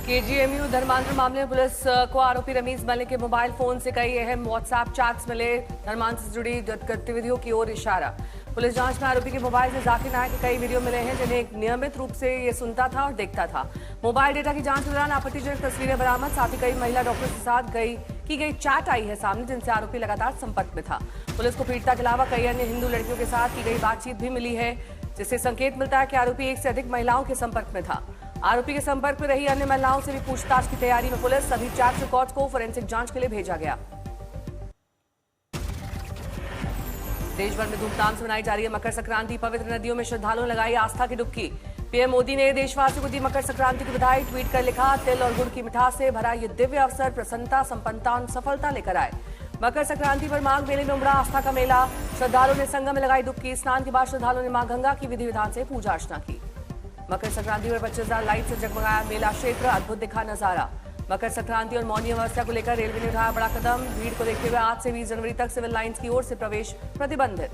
KGMU धर्मांतरण मामले में पुलिस को आरोपी रमीज मलिक के मोबाइल फोन से कई अहम व्हाट्सएप चैट्स मिले। धर्मांतरण से जुड़ी गतिविधियों की ओर इशारा। पुलिस जांच में आरोपी के मोबाइल से जाकिर नायक के कई वीडियो मिले हैं जिन्हें नियमित रूप से ये सुनता था और देखता था। मोबाइल डेटा की जांच के दौरान आपत्तिजनक तस्वीरें बरामद, साथ ही कई महिला डॉक्टर के साथ की गई चैट आई है सामने, जिनसे आरोपी लगातार संपर्क में था। पुलिस को पीड़िता के अलावा कई अन्य हिंदू लड़कियों के साथ की गई बातचीत भी मिली है, जिससे संकेत मिलता है कि आरोपी एक से अधिक महिलाओं के संपर्क में था। आरोपी के संपर्क में रही अन्य महिलाओं से भी पूछताछ की तैयारी में पुलिस। सभी चैट रिकॉर्ड्स को फोरेंसिक जांच के लिए भेजा गया। देश भर में धूमधाम से मनाई जा रही है मकर संक्रांति। पवित्र नदियों में श्रद्धालुओं ने लगाई आस्था की डुबकी। पीएम मोदी ने देशवासियों को दी मकर संक्रांति की बधाई। ट्वीट कर लिखा, तिल और गुड़ की मिठास से भरा ये दिव्य अवसर प्रसन्नता, संपन्नता और सफलता लेकर आए। मकर संक्रांति पर माघ मेले में उमड़ा आस्था का मेला। श्रद्धालुओं ने संगम में लगाई डुबकी। स्नान के बाद श्रद्धालुओं ने मां गंगा की विधि विधान से पूजा अर्चना की। मकर संक्रांति पर 25,000 लाइट से जगमगाया मेला क्षेत्र, अद्भुत दिखा नजारा। मकर संक्रांति और मौनी अमावस्या को लेकर रेलवे ने उठाया बड़ा कदम। भीड़ को देखते हुए आज से 20 जनवरी तक सिविल लाइंस की ओर से प्रवेश प्रतिबंधित।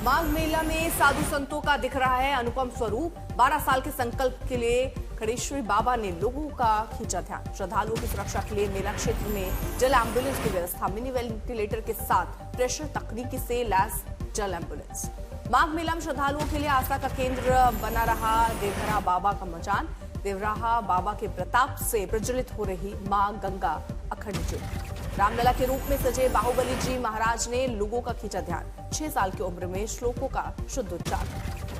माघ मेला में साधु संतों का दिख रहा है अनुपम स्वरूप। 12 साल के संकल्प के लिए खड़ेश्वरी बाबा ने लोगों का खींचा ध्यान। श्रद्धालुओं की सुरक्षा के लिए मेला क्षेत्र में जल एम्बुलेंस की व्यवस्था, मिनी वेंटिलेटर के साथ प्रेशर तकनीकी से लैस जल एम्बुलेंस। माघ मेला में श्रद्धालुओं के लिए आस्था का केंद्र बना रहा देवरा बाबा का मचान। देवराहा बाबा के प्रताप से प्रज्वलित हो रही मां गंगा अखंड ज्योति। रामलला के रूप में सजे बाहुबली जी महाराज ने लोगों का खींचा ध्यान। 6 साल की उम्र में श्लोकों का शुद्ध उच्चार।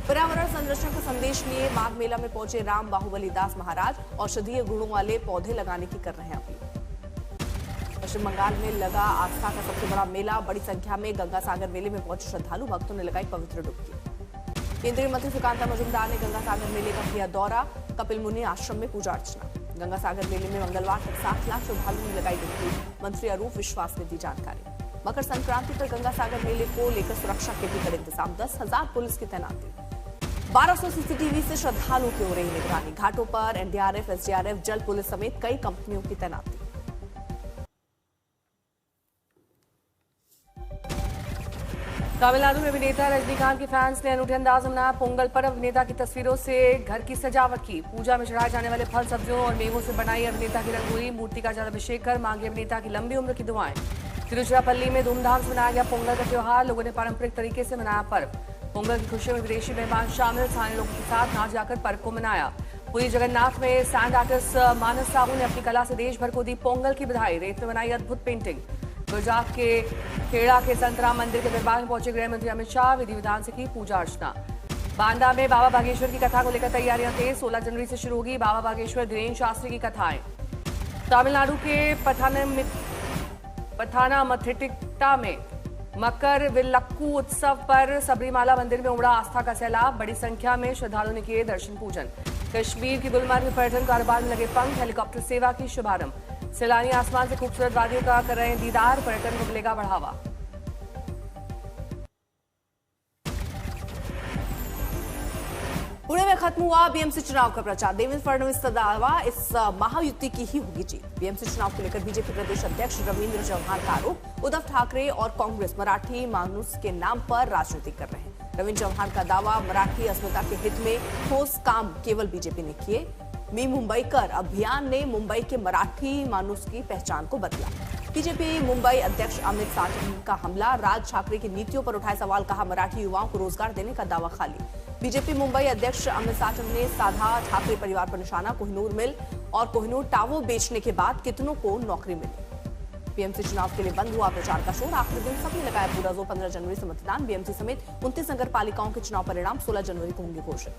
पर्यावरण संरक्षण का संदेश लिए माघ मेला में पहुंचे राम बाहुबली दास महाराज। औषधीय गुणों वाले पौधे लगाने की कर रहे हैं अपील। पश्चिम बंगाल में लगा आस्था का सबसे बड़ा मेला। बड़ी संख्या में गंगा सागर मेले में पहुंचे श्रद्धालु भक्तों ने लगाई पवित्र डुबकी। केंद्रीय मंत्री सुकांता मजूमदार ने गंगा सागर मेले का किया दौरा। कपिल मुनि आश्रम में पूजा अर्चना। गंगा सागर मेले में मंगलवार तक 7 लाख श्रद्धालुओं ने लगाई डुबकी। मंत्री अरूप विश्वास ने दी जानकारी। मकर संक्रांति पर गंगा सागर मेले को लेकर सुरक्षा के भी कड़े इंतजाम। 10,000 पुलिस की तैनाती। 1200 सीसीटीवी से श्रद्धालुओं की हो रही निगरानी। घाटों पर एनडीआरएफ, एसडीआरएफ, जल पुलिस समेत कई कंपनियों की तैनाती। तमिलनाडु में अभिनेता रजनीकांत के फैंस ने अनूठे अंदाज में मनाया पोंगल पर्व। अभिनेता की तस्वीरों से घर की सजावट की। पूजा में चढ़ाए जाने वाले फल, सब्जियों और मेवों से बनाई अभिनेता की रंगोली। मूर्ति का जल अभिषेक कर मांगी अभिनेता की लंबी उम्र की दुआएं। तिरुचिरापल्ली में धूमधाम से मनाया गया पोंगल का त्योहार। लोगों ने पारंपरिक तरीके से मनाया पर्व। पोंगल की खुशियों में विदेशी मेहमान शामिल। स्थानीय लोगों के साथ नाच गाकर पर्व को मनाया। पूरी जगन्नाथ में सैंड आर्टिस्ट मानस साहू ने अपनी कला से देश भर को दी पोंगल की बधाई। रेत में बनाई अद्भुत पेंटिंग। गुजरात के खेड़ा के संतराम मंदिर के दरबार में पहुंचे गृह मंत्री अमित शाह। विधि विधान से की पूजा अर्चना। बांदा में बाबा बागेश्वर की कथा को लेकर तैयारियां तेज। 16 जनवरी से शुरू होगी बाबा बागेश्वर धीरेन्द्र शास्त्री की कथाएं। तमिलनाडु के पथानामथिट्टा में मकर विल्लक्कू उत्सव पर सबरीमाला मंदिर में उमड़ा आस्था का सैलाब। बड़ी संख्या में श्रद्धालुओं ने किए दर्शन पूजन। कश्मीर की गुलमर्ग में पर्यटन कारोबार में लगे पंख। हेलीकॉप्टर सेवा की शुभारंभ। सैलानी आसमान से खूबसूरत वादियों का कर रहे हैं दीदार। पर्यटन को मिलेगा बढ़ावा। पुणे में खत्म हुआ बीएमसी चुनाव का प्रचार। देवेंद्र फडणवीस का दावा, इस महायुति की ही होगी जीत। बीएमसी चुनाव को लेकर बीजेपी प्रदेश अध्यक्ष रवींद्र चव्हाण का आरोप। उद्धव ठाकरे और कांग्रेस मराठी मानुस के नाम पर राजनीति कर रहे हैं। रवींद्र चव्हाण का दावा, मराठी अस्मिता के हित में ठोस काम केवल बीजेपी ने किए। मी मुंबईकर अभियान ने मुंबई के मराठी मानुस की पहचान को बदला। बीजेपी मुंबई अध्यक्ष अमित शाह का हमला। राज ठाकरे की नीतियों पर उठाए सवाल, कहा मराठी युवाओं को रोजगार देने का दावा खाली। बीजेपी मुंबई अध्यक्ष अमित शाह ने साधा ठाकरे परिवार पर निशाना। कोहिनूर मिल और कोहिनूर टावर बेचने के बाद कितनों को नौकरी मिली। बीएमसी चुनाव के लिए बंद हुआ प्रचार का शोर। आखिरी दिन सबने लगाया पूरा जोर। 15 जनवरी से मतदान। बीएमसी समेत 29 नगर पालिकाओं के चुनाव परिणाम 16 जनवरी को होंगे घोषित।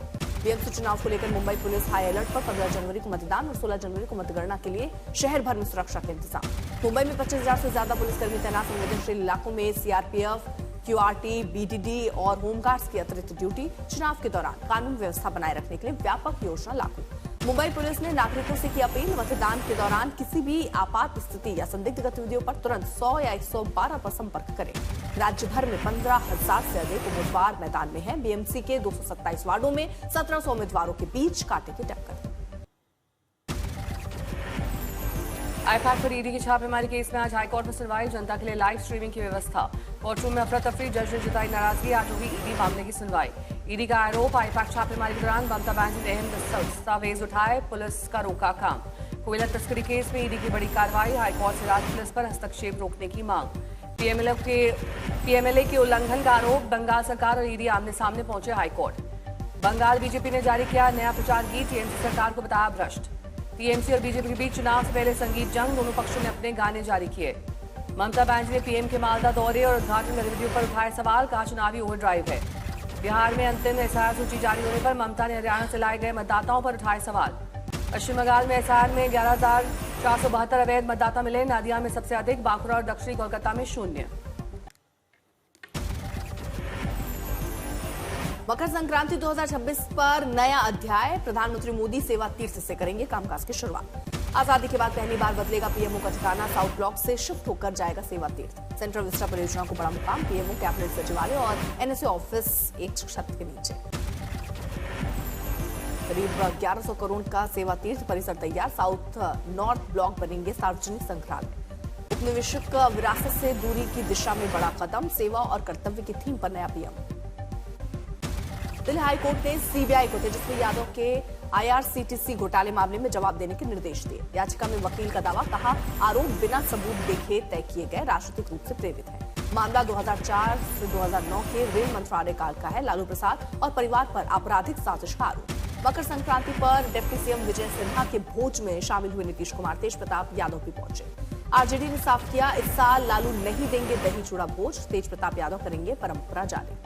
बीएमसी चुनाव को लेकर मुंबई पुलिस हाई अलर्ट पर। 15 जनवरी को मतदान और 16 जनवरी को मतगणना के लिए शहर भर में सुरक्षा के इंतजाम। मुंबई में 25,000 से ज्यादा पुलिसकर्मी तैनात। संवेदनशील इलाकों में सीआरपीएफ, क्यूआरटी, बीडीडी और होमगार्ड्स की अतिरिक्त ड्यूटी। चुनाव के दौरान कानून व्यवस्था बनाए रखने के लिए व्यापक योजना लागू। मुंबई पुलिस ने नागरिकों से की अपील, मतदान के दौरान किसी भी आपात स्थिति या संदिग्ध गतिविधियों पर तुरंत 100 या 112 पर संपर्क करें। राज्य भर में 15,000 से अधिक उम्मीदवार मैदान में हैं। बीएमसी के 227 वार्डों में 1700 उम्मीदवारों के बीच कांटे की टक्कर। आईपैक पर ईडी की छापेमारी केस में आज हाईकोर्ट में सुनवाई। जनता के लिए लाइव स्ट्रीमिंग की व्यवस्था। कोर्टरूम में अफरा तफरी। जज ने जताई नाराजगी। आज होगी ईडी मामले की सुनवाई। ईडी का आरोप, आईपैक छापेमारी के दौरान ममता बनर्जी ने अहम दस्तावेज उठाए, पुलिस का रोका काम। कोयला तस्करी केस में ईडी की बड़ी कार्रवाई, हाईकोर्ट से राज्य पुलिस पर हस्तक्षेप रोकने की मांग। पीएमएलए के उल्लंघन का आरोप, बंगाल सरकार और ईडी आमने सामने पहुंचे हाईकोर्ट। बंगाल बीजेपी ने जारी किया नया प्रचार गीत, टीएमसी सरकार को बताया भ्रष्ट। टीएमसी और बीजेपी के बीच चुनाव से पहले संगीत जंग, दोनों पक्षों ने अपने गाने जारी किए। ममता बनर्जी ने पीएम के मालदा दौरे और उद्घाटन गतिविधियों पर उठाए सवाल, कहा चुनावी ओवरड्राइव है। बिहार में अंतिम एसआईआर सूची जारी होने पर ममता ने हरियाणा से लाए गए मतदाताओं पर उठाए सवाल। पश्चिम बंगाल में एसआईआर में 11,472 अवैध मतदाता मिले, नादिया में सबसे अधिक, बांकुड़ा और दक्षिणी कोलकाता में 0। मकर संक्रांति 2026 पर नया अध्याय, प्रधानमंत्री मोदी सेवा तीर्थ से करेंगे कामकाज की शुरुआत। आजादी के बाद पहली बार बदलेगा पीएमओ का ठिकाना, साउथ ब्लॉक से शिफ्ट होकर जाएगा सेवा तीर्थ। सेंट्रल विस्टा परियोजना को बड़ा मुकाम, पीएमओ कैबिनेट सचिवालय और एनएसए ऑफिस एक छत के नीचे। करीब 1100 करोड़ का सेवा तीर्थ परिसर तैयार, साउथ नॉर्थ ब्लॉक बनेंगे सार्वजनिक संग्रहालय। उपनिवेशिक विरासत से दूरी की दिशा में बड़ा कदम, सेवा और कर्तव्य की थीम पर नया पीएम। दिल्ली हाईकोर्ट ने सीबीआई को तेजस्वी यादव के आईआरसीटीसी घोटाले मामले में जवाब देने के निर्देश दिए। याचिका में वकील का दावा, कहा आरोप बिना सबूत देखे तय किए गए, राजनीतिक रूप से प्रेरित है। मामला 2004 से 2009 के रेल मंत्रालय काल का है। लालू प्रसाद और परिवार पर आपराधिक साजिश का आरोप। मकर संक्रांति पर डिप्टी सीएम विजय सिन्हा के भोज में शामिल हुए नीतीश कुमार, तेज प्रताप यादव भी पहुंचे। आरजेडी ने साफ किया, इस साल लालू नहीं देंगे दही चूड़ा भोज, तेज प्रताप यादव करेंगे परंपरा जारी।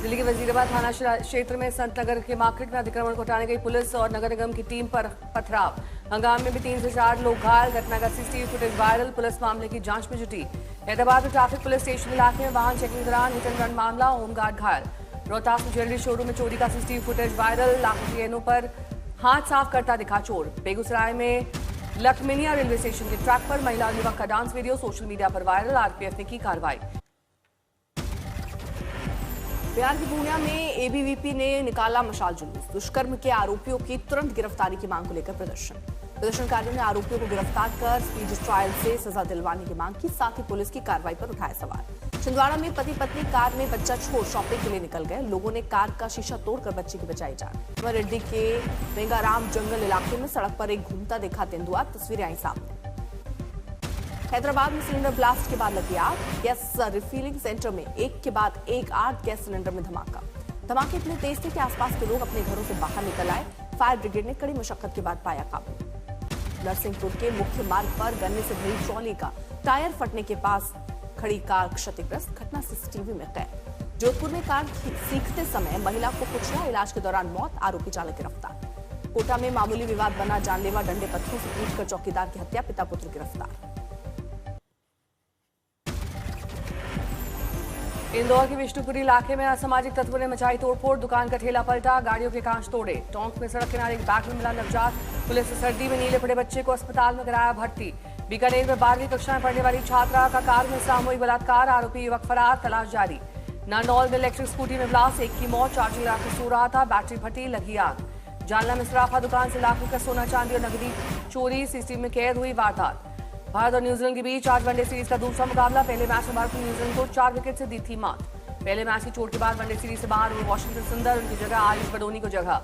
दिल्ली के वजीराबाद थाना क्षेत्र में संत नगर के मार्केट में अतिक्रमण को हटाने गई पुलिस और नगर निगम की टीम पर पथराव। हंगामे में भी 3 से 4 लोग घायल, घटना का सीसीटीवी फुटेज वायरल, पुलिस मामले की जांच में जुटी। हैदराबाद में ट्रैफिक पुलिस स्टेशन इलाके में वाहन चेकिंग दौरान हिट एंड रन मामला, होमगार्ड घायल। रोहतास में ज्वेलरी शोरूम में चोरी का सीसीटीवी फुटेज वायरल, लाखों की एनओ पर हाथ साफ करता दिखा चोर। बेगूसराय में लखमिनिया रेलवे स्टेशन के ट्रैक पर महिला और युवक का डांस वीडियो सोशल मीडिया पर वायरल, आरपीएफ ने की कार्रवाई। बिहार की पूर्णिया में एबीवीपी ने निकाला मशाल जुलूस, दुष्कर्म के आरोपियों की तुरंत गिरफ्तारी की मांग को लेकर प्रदर्शनकारियों ने आरोपियों को गिरफ्तार कर स्पीड ट्रायल से सजा दिलवाने की मांग की, साथ ही पुलिस की कार्रवाई पर उठाए सवाल। छिंदवाड़ा में पति पत्नी कार में बच्चा छोड़ शॉपिंग के लिए निकल गए, लोगों ने कार का शीशा तोड़कर बच्चे की बचाई जान। रेड्डी के रेंगाराम जंगल इलाके में सड़क पर एक घूमता देखा तेंदुआ, तस्वीरें आई सामने। हैदराबाद में सिलेंडर ब्लास्ट के बाद लगी आग, गैस रिफिलिंग सेंटर में एक के बाद एक 8 गैस सिलेंडर में धमाका। धमाके इतने तेज थे कि आसपास के लोग अपने घरों से बाहर निकल आए, फायर ब्रिगेड ने कड़ी मशक्कत के बाद पाया काबू। नरसिंहपुर के मुख्य मार्ग पर गन्ने से भरी ट्रॉली का टायर फटने के पास खड़ी कार क्षतिग्रस्त, घटना सीसीटीवी में कैद। जोधपुर में कार सीखते समय महिला को कुचला, इलाज के दौरान मौत, आरोपी चालक गिरफ्तार। कोटा में मामूली विवाद बना जानलेवा, डंडे पत्थरों से पीटकर चौकीदार की हत्या, पिता पुत्र गिरफ्तार। इंदौर के विष्णुपुरी इलाके में असामाजिक तत्वों ने मचाई तोड़फोड़, दुकान का ठेला पलटा, गाड़ियों के कांच तोड़े। टोंक में सड़क किनारे एक बैग में मिला नवजात, पुलिस ने सर्दी में नीले पड़े बच्चे को अस्पताल में कराया भर्ती। बीकानेर में 12वीं कक्षा में पढ़ने वाली छात्रा का कार में सामूहिक बलात्कार, आरोपी युवक फरार, तलाश जारी। नारनौल में इलेक्ट्रिक स्कूटी में ब्लास्ट, एक की मौत, चार्जिंग लगाकर सो रहा था, बैटरी फटी, लगी आग। जालना में सराफा दुकान से लाखों का सोना चांदी और नकदी चोरी, सीसीटीवी में कैद हुई वारदात। भारत और न्यूजीलैंड के बीच आज वनडे सीरीज का दूसरा मुकाबला, पहले मैच में भारत ने न्यूजीलैंड को 4 विकेट से दी थी मात। पहले मैच की चोट के बाद वनडे सीरीज से बाहर हुए वाशिंगटन सुंदर, उनकी जगह आयुष बडोनी को जगह।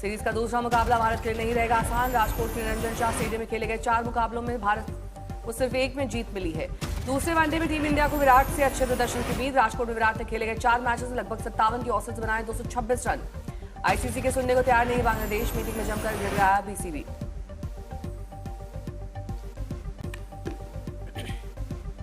सीरीज का दूसरा मुकाबला भारत के लिए नहीं रहेगा आसान, राजकोट के निरंजन शाह स्टेडियम में खेले गए 4 मुकाबलों में भारत को सिर्फ 1 में जीत मिली है। दूसरे वनडे में टीम इंडिया को विराट से अच्छे प्रदर्शन की उम्मीद, राजकोट में विराट ने खेले गए 4 मैचेस में लगभग 57 की औसत से बनाए 226 रन। आईसीसी के सुनने को तैयार नहीं बांग्लादेश, मीटिंग में जमकर गिर गया बीसीबी।